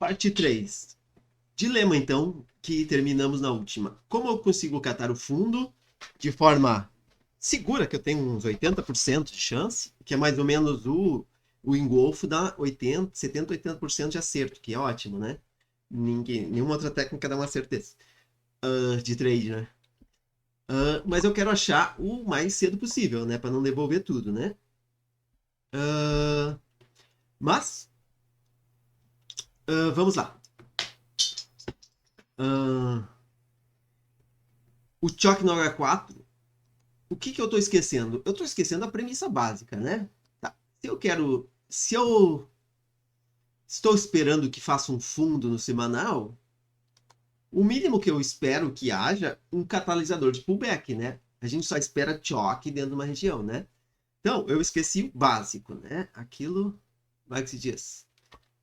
Parte 3. Dilema, então, que terminamos na última. Como eu consigo catar o fundo de forma segura, que eu tenho uns 80% de chance, que é mais ou menos o engolfo dá 80, 70, 80% de acerto, que é ótimo, né? Nenhuma outra técnica dá uma certeza de trade, né? Mas eu quero achar o mais cedo possível, né? Para não devolver tudo, né? Mas, vamos lá. O choque no H4, o que eu estou esquecendo? Eu estou esquecendo a premissa básica, né? Tá. Se eu estou esperando que faça um fundo no semanal, o mínimo que eu espero que haja um catalisador de pullback, né? A gente só espera choque dentro de uma região, né? Então, eu esqueci o básico, né? Aquilo, como é que se diz?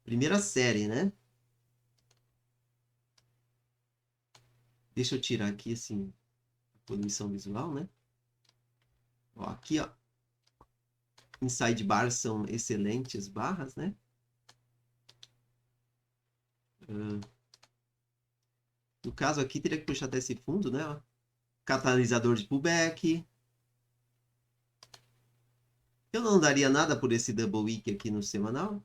Primeira série, né? Deixa eu tirar aqui, assim, a poluição visual, né? Ó, aqui, ó. Inside bars são excelentes barras, né? No caso aqui, teria que puxar até esse fundo, né? Ó. Catalisador de pullback. Eu não daria nada por esse double wick aqui no semanal.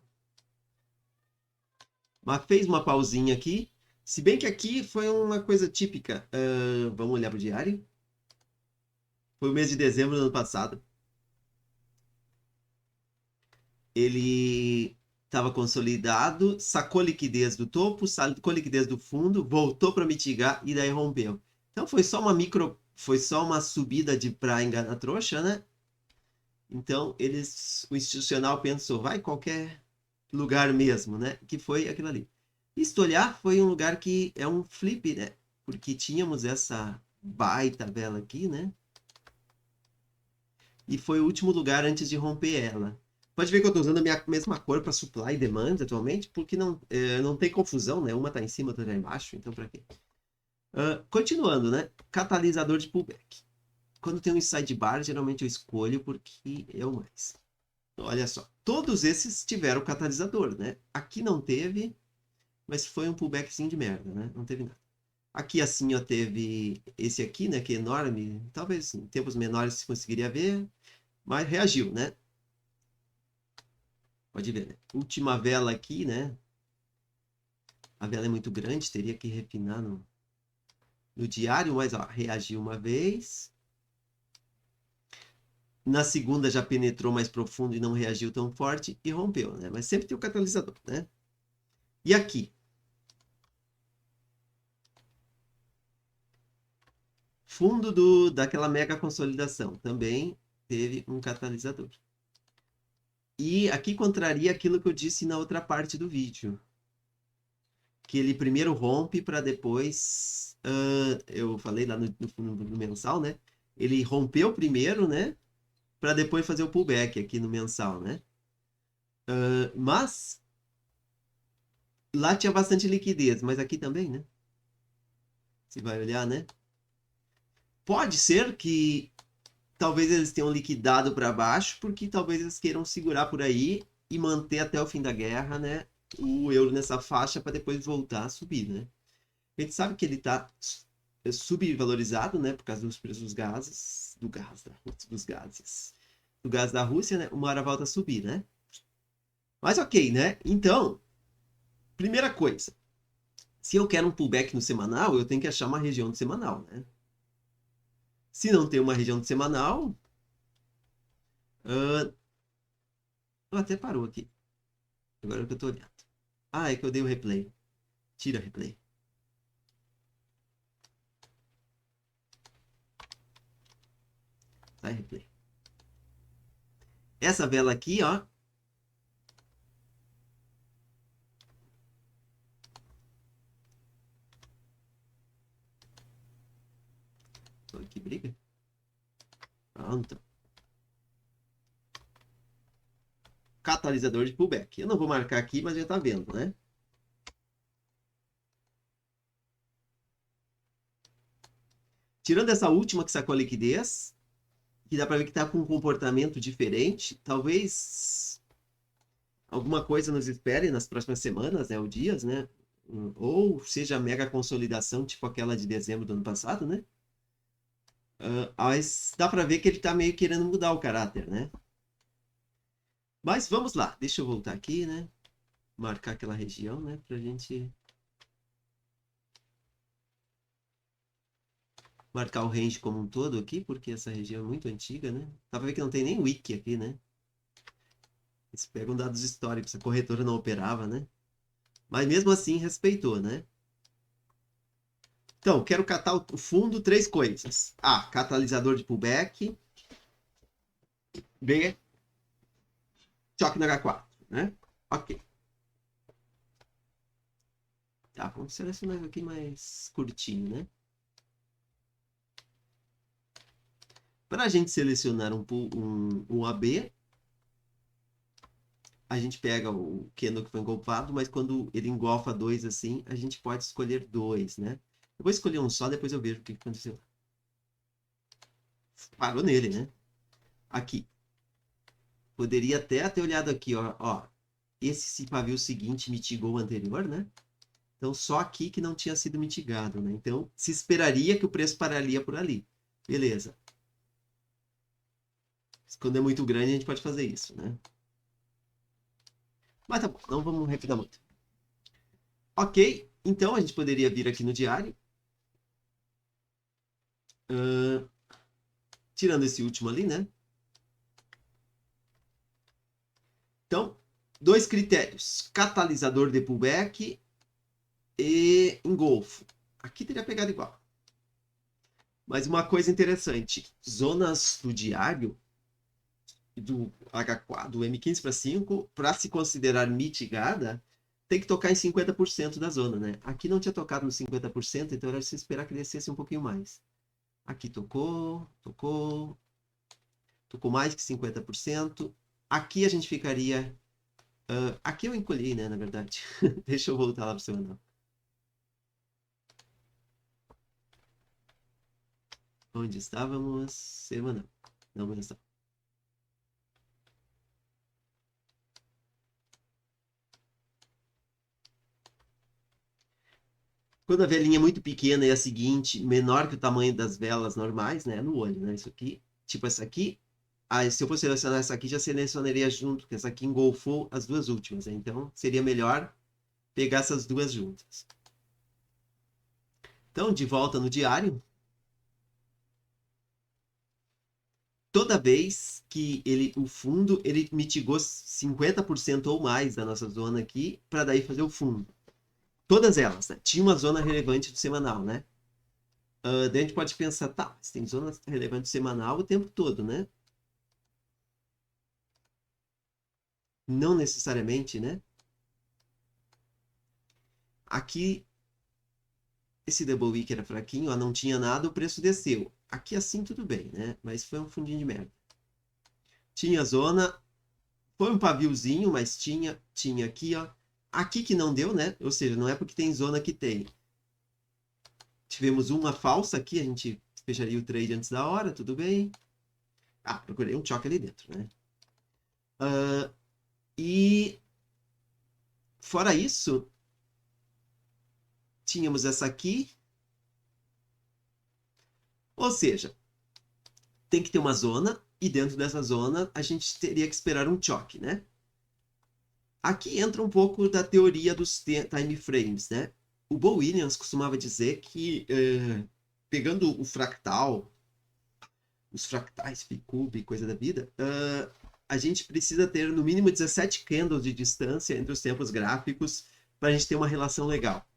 Mas fez uma pausinha aqui. Se bem que aqui foi uma coisa típica. Vamos olhar para o diário. Foi o mês de dezembro do ano passado. Ele estava consolidado, sacou liquidez do topo, sacou liquidez do fundo, voltou para mitigar e daí rompeu. Então foi só uma subida de para enganar trouxa, né? Então o institucional pensou, vai qualquer lugar mesmo, né? Que foi aquilo ali. Estolhar foi um lugar que é um flip, né? Porque tínhamos essa baita vela aqui, né? E foi o último lugar antes de romper ela. Pode ver que eu estou usando a minha mesma cor para supply e demand atualmente, porque não tem confusão, né? Uma está em cima, outra está embaixo, então para quê? Continuando, né? Catalisador de pullback. Quando tem um inside bar, geralmente eu escolho porque é o mais. Olha só, todos esses tiveram catalisador, né? Aqui não teve, mas foi um pullbackzinho de merda, né? Não teve nada. Aqui assim, ó, teve esse aqui, né? Que é enorme. Talvez em tempos menores se conseguiria ver, mas reagiu, né? Pode ver, né? Última vela aqui, né? A vela é muito grande, teria que refinar no diário, mas ó, reagiu uma vez. Na segunda já penetrou mais profundo e não reagiu tão forte e rompeu, né? Mas sempre tem o catalisador, né? E aqui? Fundo daquela mega consolidação também teve um catalisador. E aqui contraria aquilo que eu disse na outra parte do vídeo. Que ele primeiro rompe para depois... eu falei lá no mensal, né? Ele rompeu primeiro, né? Para depois fazer o pullback aqui no mensal, né? Mas lá tinha bastante liquidez, mas aqui também, né? Você vai olhar, né? Pode ser que talvez eles tenham liquidado para baixo, porque talvez eles queiram segurar por aí e manter até o fim da guerra, né? O euro nessa faixa para depois voltar a subir, né? A gente sabe que ele está subvalorizado, né? Por causa dos preços dos gases, do gás da Rússia, né? Uma hora volta a subir, né? Mas ok, né? Então, primeira coisa, se eu quero um pullback no semanal, eu tenho que achar uma região de semanal, né? Se não tem uma região de semanal, até parou aqui. Agora é que eu tô olhando. Ah, é que eu dei o replay. Tira replay. Sai replay. Essa vela aqui, ó. Que briga. Pronto. Catalisador de pullback. Eu não vou marcar aqui, mas já tá vendo, né? Tirando essa última que sacou a liquidez, que dá para ver que tá com um comportamento diferente, talvez alguma coisa nos espere nas próximas semanas, né, ou dias, né? Ou seja, mega consolidação, tipo aquela de dezembro do ano passado, né? Mas dá pra ver que ele tá meio querendo mudar o caráter, né? Mas vamos lá, deixa eu voltar aqui, né? Marcar aquela região, né? Pra gente marcar o range como um todo aqui, porque essa região é muito antiga, né? Dá pra ver que não tem nem wiki aqui, né? Eles pegam dados históricos, a corretora não operava, né? Mas mesmo assim respeitou, né? Então, quero catar o fundo, três coisas. A, catalisador de pullback. B, choque no H4, né? Ok. Tá, vamos selecionar aqui mais curtinho, né? Para a gente selecionar um AB, a gente pega o candle que foi engolfado, mas quando ele engolfa dois assim, a gente pode escolher dois, né? Eu vou escolher um só, depois eu vejo o que aconteceu. Parou nele, né? Aqui. Poderia até ter olhado aqui, ó. Esse pavio seguinte mitigou o anterior, né? Então, só aqui que não tinha sido mitigado, né? Então, se esperaria que o preço pararia por ali. Beleza. Quando é muito grande, a gente pode fazer isso, né? Mas tá bom, não vamos refinar muito. Ok, então a gente poderia vir aqui no diário. Uh, tirando esse último ali, né? Então, dois critérios. Catalisador de pullback e engolfo. Aqui teria pegado igual. Mas uma coisa interessante. Zonas do diário, do H4, do M15 para 5, para se considerar mitigada, tem que tocar em 50% da zona, né? Aqui não tinha tocado nos 50%, então era de se esperar que descesse um pouquinho mais. Aqui tocou, tocou, tocou mais que 50%. Aqui a gente ficaria... aqui eu encolhi, né, na verdade. Deixa eu voltar lá para o semanal. Onde estávamos? Semanal. Não, mas está. Quando a velinha é muito pequena e a seguinte, menor que o tamanho das velas normais, né? No olho, né? Isso aqui. Tipo essa aqui. Ah, se eu for selecionar essa aqui, já selecionaria junto, porque essa aqui engolfou as duas últimas, né? Então, seria melhor pegar essas duas juntas. Então, de volta no diário. Toda vez que o fundo, ele mitigou 50% ou mais da nossa zona aqui, para daí fazer o fundo. Todas elas, né? Tinha uma zona relevante do semanal, né? Daí a gente pode pensar, tá, mas tem zona relevante semanal o tempo todo, né? Não necessariamente, né? Aqui, esse double wick era fraquinho, ó, não tinha nada, o preço desceu. Aqui assim tudo bem, né? Mas foi um fundinho de merda. Tinha zona, foi um paviozinho, mas tinha aqui, ó. Aqui que não deu, né? Ou seja, não é porque tem zona que tem. Tivemos uma falsa aqui, a gente fecharia o trade antes da hora, tudo bem. Ah, procurei um choque ali dentro, né? E fora isso, tínhamos essa aqui. Ou seja, tem que ter uma zona, e dentro dessa zona a gente teria que esperar um choque, né? Aqui entra um pouco da teoria dos time frames, né? O Bo Williams costumava dizer que, pegando o fractal, os fractais, Ficube, coisa da vida, a gente precisa ter no mínimo 17 candles de distância entre os tempos gráficos para a gente ter uma relação legal.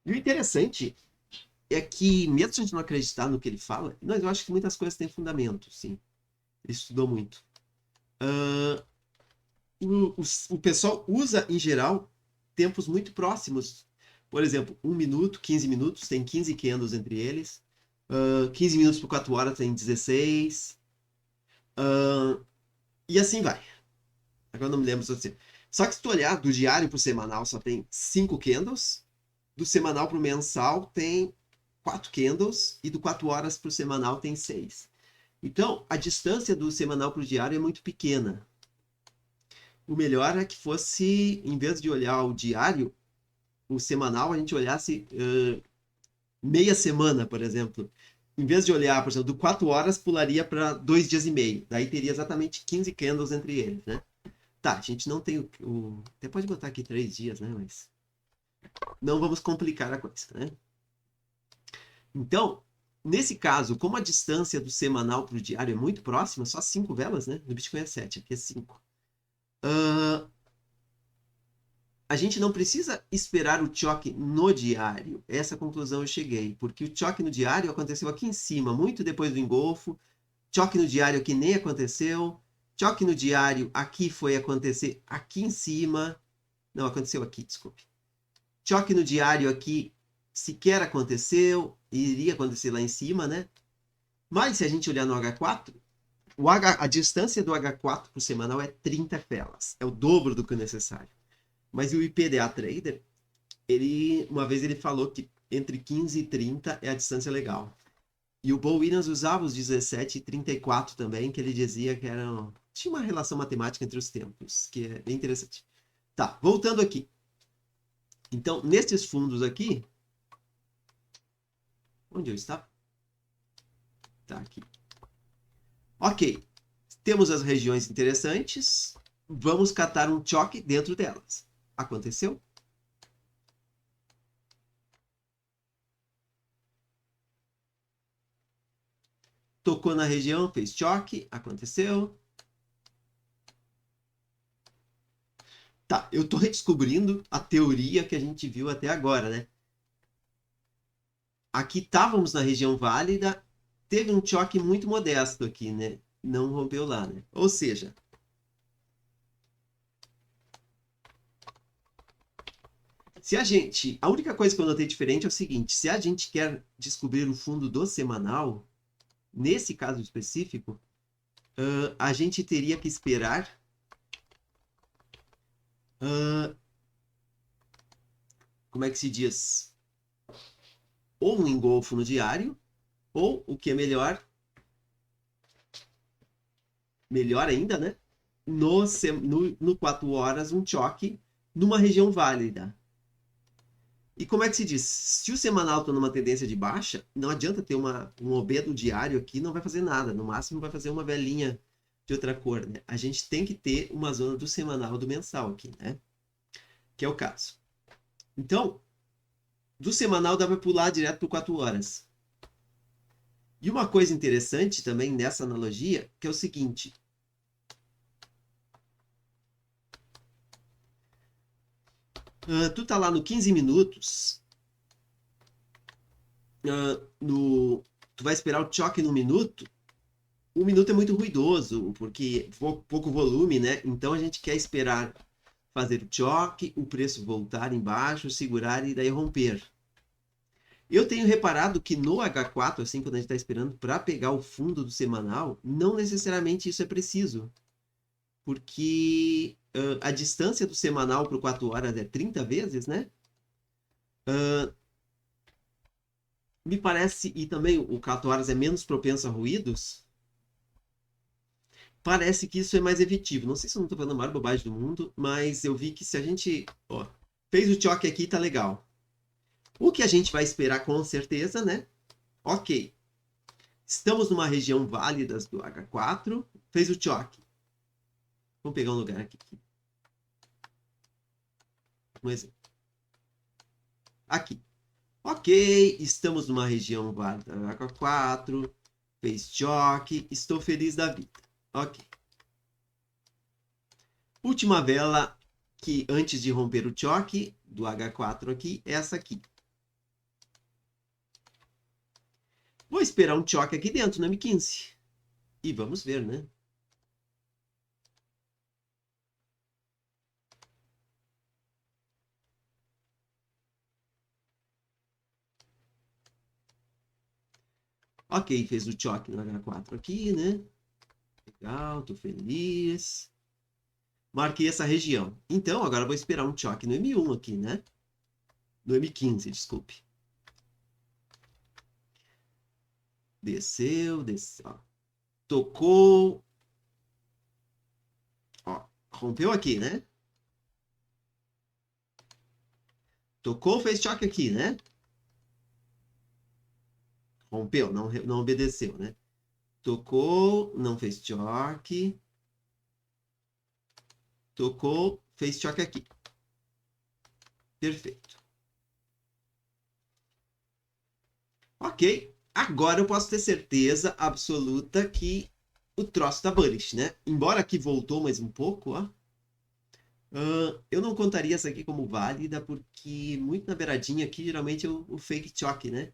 E o interessante é que, mesmo se a gente não acreditar no que ele fala, mas eu acho que muitas coisas têm fundamento, sim. Ele estudou muito. O pessoal usa, em geral, tempos muito próximos. Por exemplo, 1 minuto, 15 minutos, tem 15 candles entre eles. 15 minutos por 4 horas tem 16. E assim vai. Agora não me lembro se você. Só que se tu olhar do diário pro semanal só tem 5 candles. Do semanal pro mensal tem 4 candles. E do 4 horas pro semanal tem 6. Então, a distância do semanal pro diário é muito pequena. O melhor é que fosse, em vez de olhar o diário, o semanal, a gente olhasse meia semana, por exemplo. Em vez de olhar, por exemplo, do 4 horas, pularia para 2 dias e meio. Daí teria exatamente 15 candles entre eles, né? Tá, a gente não tem até pode botar aqui 3 dias, né? Mas não vamos complicar a coisa, né? Então, nesse caso, como a distância do semanal para o diário é muito próxima, só 5 velas, né? No Bitcoin é 7, aqui é 5. A gente não precisa esperar o choque no diário. Essa conclusão eu cheguei, porque o choque no diário aconteceu aqui em cima, muito depois do engolfo. Choque no diário aqui nem aconteceu. Choque no diário aqui foi acontecer aqui em cima. Não, aconteceu aqui, desculpe. Choque no diário aqui sequer aconteceu, iria acontecer lá em cima, né? Mas se a gente olhar no H4, a distância do H4 por semanal é 30 velas. É o dobro do que é necessário. Mas o IPDA Trader, uma vez ele falou que entre 15 e 30 é a distância legal. E o Bo Williams usava os 17 e 34 também, que ele dizia que tinha uma relação matemática entre os tempos, que é bem interessante. Tá, voltando aqui. Então, nesses fundos aqui, onde eu estava? Tá aqui. Ok, temos as regiões interessantes, vamos catar um choque dentro delas. Aconteceu? Tocou na região, fez choque, aconteceu. Tá, eu tô redescobrindo a teoria que a gente viu até agora, né? Aqui estávamos na região válida, teve um choque muito modesto aqui, né? Não rompeu lá, né? Ou seja, se a gente. A única coisa que eu notei diferente é o seguinte: se a gente quer descobrir o fundo do semanal, nesse caso específico, a gente teria que esperar. Como é que se diz? Ou um engolfo no diário, ou o que é melhor ainda, né? No 4 horas, um choque numa região válida. E como é que se diz? Se o semanal está numa tendência de baixa, não adianta ter um obedo diário aqui, não vai fazer nada. No máximo vai fazer uma velinha de outra cor, né? A gente tem que ter uma zona do semanal do mensal aqui, né? Que é o caso. Então, do semanal dá para pular direto para 4 horas. E uma coisa interessante também nessa analogia, que é o seguinte. Tu tá lá no 15 minutos, tu vai esperar o choque no minuto. Um minuto é muito ruidoso, porque pouco volume, né? Então a gente quer esperar fazer o choque, o preço voltar embaixo, segurar e daí romper. Eu tenho reparado que no H4, assim, quando a gente está esperando para pegar o fundo do semanal, não necessariamente isso é preciso. Porque a distância do semanal para o 4 horas é 30 vezes, né? Me parece, e também o 4 horas é menos propenso a ruídos, parece que isso é mais efetivo. Não sei se eu não estou falando a maior bobagem do mundo, mas eu vi que se a gente fez o choque aqui, tá legal. O que a gente vai esperar com certeza, né? Ok, estamos numa região válida do H4, fez o choque. Vamos pegar um lugar aqui. Um exemplo. Aqui. Ok, estamos numa região válida do H4, fez choque, estou feliz da vida. Ok. Última vela que antes de romper o choque do H4 aqui, essa aqui. Vou esperar um choque aqui dentro no M15. E vamos ver, né? Ok, fez o choque no H4 aqui, né? Legal, tô feliz. Marquei essa região. Então, agora vou esperar um choque no M1 aqui, né? No M15, desculpe. Desceu, desceu. Ó. Tocou. Ó. Rompeu aqui, né? Tocou, fez choque aqui, né? Rompeu, não obedeceu, né? Tocou, não fez choque. Tocou, fez choque aqui. Perfeito. Ok. Agora eu posso ter certeza absoluta que o troço tá bullish, né? Embora aqui voltou mais um pouco, ó. Eu não contaria essa aqui como válida, porque muito na beiradinha aqui, geralmente, é o fake choque, né?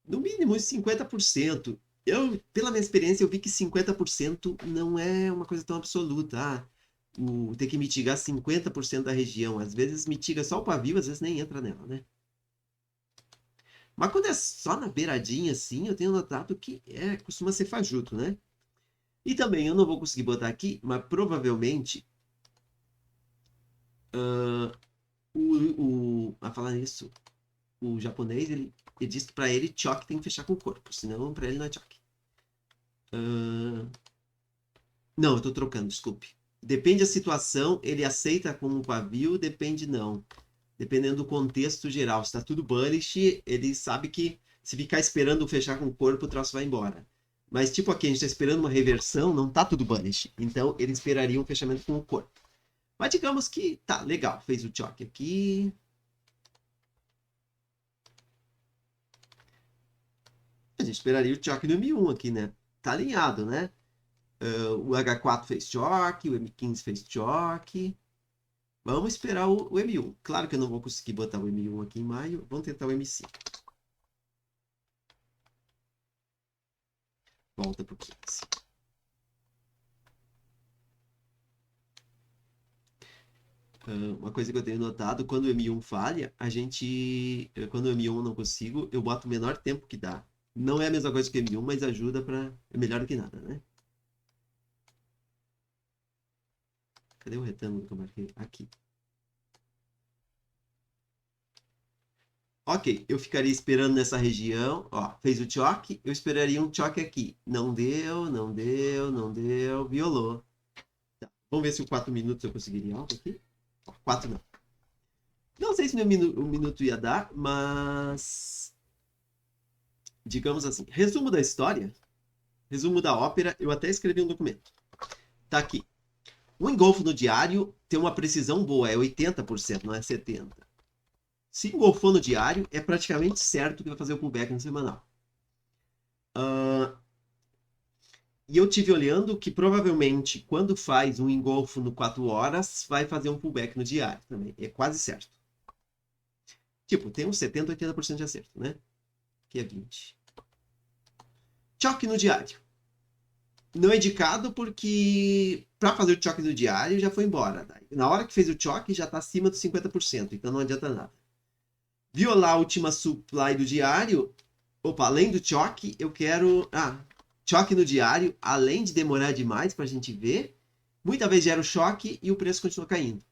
No mínimo, 50%. Pela minha experiência, eu vi que 50% não é uma coisa tão absoluta. Ter que mitigar 50% da região. Às vezes mitiga só o pavio, às vezes nem entra nela, né? Mas quando é só na beiradinha, assim, eu tenho notado que costuma ser fajuto, né? E também, eu não vou conseguir botar aqui, mas provavelmente, a falar nisso, o japonês, ele diz que pra ele, choque tem que fechar com o corpo, senão pra ele não é choque. Não, eu tô trocando, desculpe. Depende da situação, ele aceita com o pavio, depende não. Dependendo do contexto geral. Se tá tudo bullish, ele sabe que se ficar esperando fechar com o corpo, o troço vai embora. Mas tipo aqui, a gente tá esperando uma reversão, não tá tudo bullish. Então, ele esperaria um fechamento com o corpo. Mas digamos que, tá, legal, fez o choque aqui. A gente esperaria o choque no M1 aqui, né? Tá alinhado, né? O H4 fez choque, o M15 fez choque. Vamos esperar o M1. Claro que eu não vou conseguir botar o M1 aqui em maio. Vamos tentar o M5. Volta pro 15. Uma coisa que eu tenho notado, quando o M1 falha, quando o M1 não consigo, eu boto o menor tempo que dá. Não é a mesma coisa que o M1, mas ajuda para é melhor do que nada, né? Cadê o retângulo que eu marquei? Aqui. Ok, eu ficaria esperando nessa região. Ó, fez o choque, eu esperaria um choque aqui. Não deu, não deu, não deu, violou. Tá. Vamos ver se o 4 minutos eu conseguiria algo aqui. 4 não. Não sei se o minuto ia dar, mas. Digamos assim. Resumo da história. Resumo da ópera. Eu até escrevi um documento. Tá aqui. O engolfo no diário tem uma precisão boa, é 80%, não é 70%. Se engolfou no diário, é praticamente certo que vai fazer o pullback no semanal. E eu tive olhando que provavelmente quando faz um engolfo no 4 horas, vai fazer um pullback no diário também. É quase certo. Tipo, tem uns 70, 80% de acerto, né? Que é 20. Choque no diário. Não é indicado porque para fazer o choque no diário já foi embora. Na hora que fez o choque já está acima dos 50%, então não adianta nada. Violar a última supply do diário. Opa, além do choque, eu quero. Choque no diário, além de demorar demais para a gente ver, muitas vezes gera o choque e o preço continua caindo.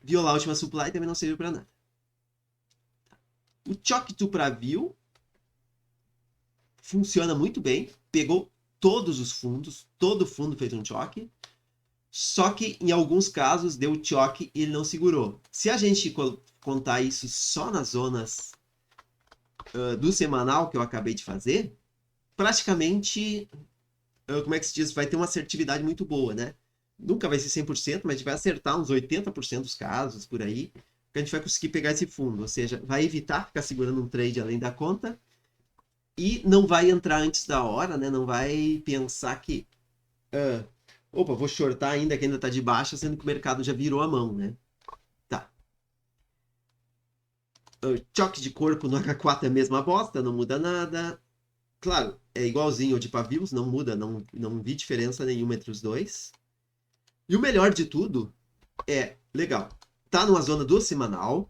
Violar a última supply também não serve para nada. O choque to preview funciona muito bem, pegou todos os fundos, todo fundo fez um choque, só que em alguns casos deu choque e ele não segurou. Se a gente contar isso só nas zonas do semanal que eu acabei de fazer, praticamente, como é que se diz, vai ter uma assertividade muito boa, né? Nunca vai ser 100%, mas a gente vai acertar uns 80% dos casos por aí, que a gente vai conseguir pegar esse fundo, ou seja, vai evitar ficar segurando um trade além da conta e não vai entrar antes da hora, né? Não vai pensar que opa, vou shortar ainda que ainda tá de baixa, sendo que o mercado já virou a mão, né? Tá. Choque de corpo no H4 é a mesma bosta, não muda nada. Claro, é igualzinho ao de pavios, não muda, não vi diferença nenhuma entre os dois. E o melhor de tudo legal, tá numa zona do semanal,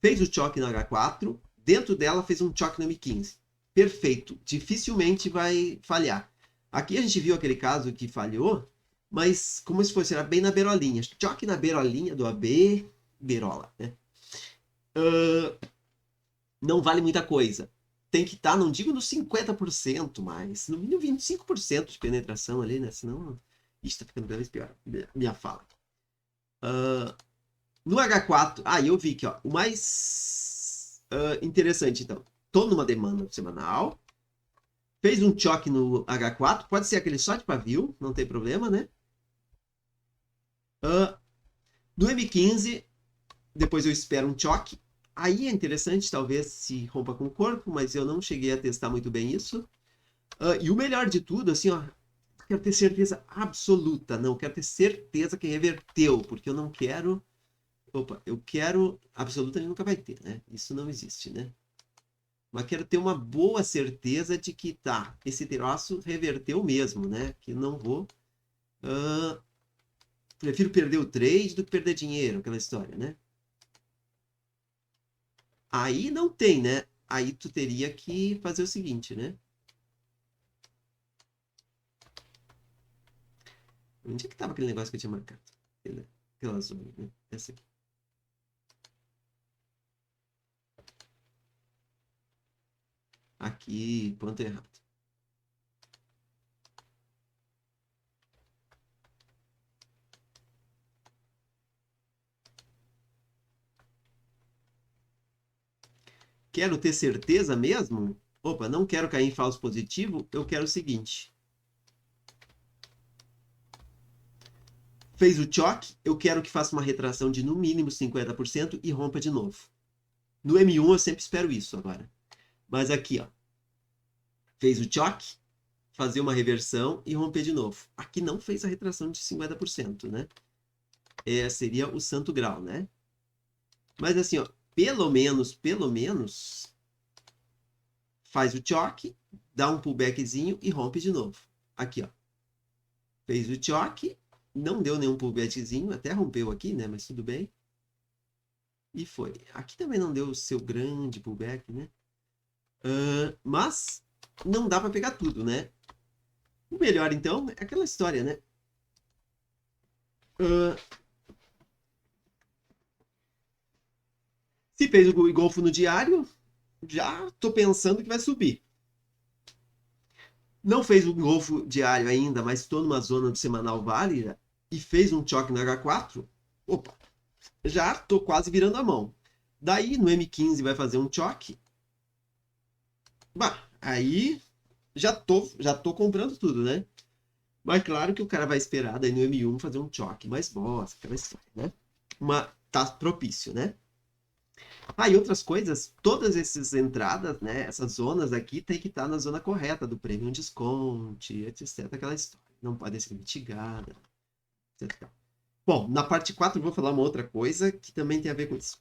fez o choque no H4, dentro dela fez um choque no M15. Perfeito, dificilmente vai falhar. Aqui a gente viu aquele caso que falhou, mas como se fosse, era bem na beirolinha. Choque na beirolinha do AB, beirola, né? Não vale muita coisa. Tem que estar, não digo nos 50%, mas no mínimo 25% de penetração ali, né? Senão Ixi, tá ficando cada vez pior minha fala. No H4, eu vi aqui, ó, o mais interessante, então. Tô numa demanda semanal, fez um choque no H4, pode ser aquele só de pavio, não tem problema, né? No M15, depois eu espero um choque. Aí é interessante, talvez se rompa com o corpo, mas eu não cheguei a testar muito bem isso. E o melhor de tudo, assim, ó, quero ter certeza absoluta, não, quero ter certeza que reverteu, porque eu não quero. Opa, eu quero. Absoluta nunca vai ter, né? Isso não existe, né? Mas quero ter uma boa certeza de que tá, esse troço reverteu mesmo, né? Que não vou. Prefiro perder o trade do que perder dinheiro, aquela história, né? Aí não tem, né? Aí tu teria que fazer o seguinte, né? Onde é que tava aquele negócio que eu tinha marcado? Aquela zona, né? Essa aqui. Aqui, ponto errado. Quero ter certeza mesmo? Opa, não quero cair em falso positivo, eu quero o seguinte. Fez o choque, eu quero que faça uma retração de no mínimo 50% e rompa de novo. No M1 eu sempre espero isso agora. Mas aqui, ó. Fez o choque, fazer uma reversão e romper de novo. Aqui não fez a retração de 50%, né? Seria o santo grau, né? Mas assim, ó, pelo menos, faz o choque, dá um pullbackzinho e rompe de novo. Aqui, ó. Fez o choque, não deu nenhum pullbackzinho, até rompeu aqui, né? Mas tudo bem. E foi. Aqui também não deu o seu grande pullback, né? Mas não dá para pegar tudo, né? O melhor, então, é aquela história, né? Se fez o golfo no diário, já tô pensando que vai subir. Não fez o golfo diário ainda, mas estou numa zona do semanal válida e fez um choque no H4, opa, já tô quase virando a mão. Daí no M15 vai fazer um choque. Bah, aí já tô comprando tudo, né? Mas claro que o cara vai esperar daí no M1 fazer um choque mais boss, aquela história, né? Tá propício, né? E outras coisas, todas essas entradas, né? Essas zonas aqui tem que estar na zona correta do premium discount, etc. Aquela história. Não podem ser mitigadas, etc. Bom, na parte 4 eu vou falar uma outra coisa que também tem a ver com isso.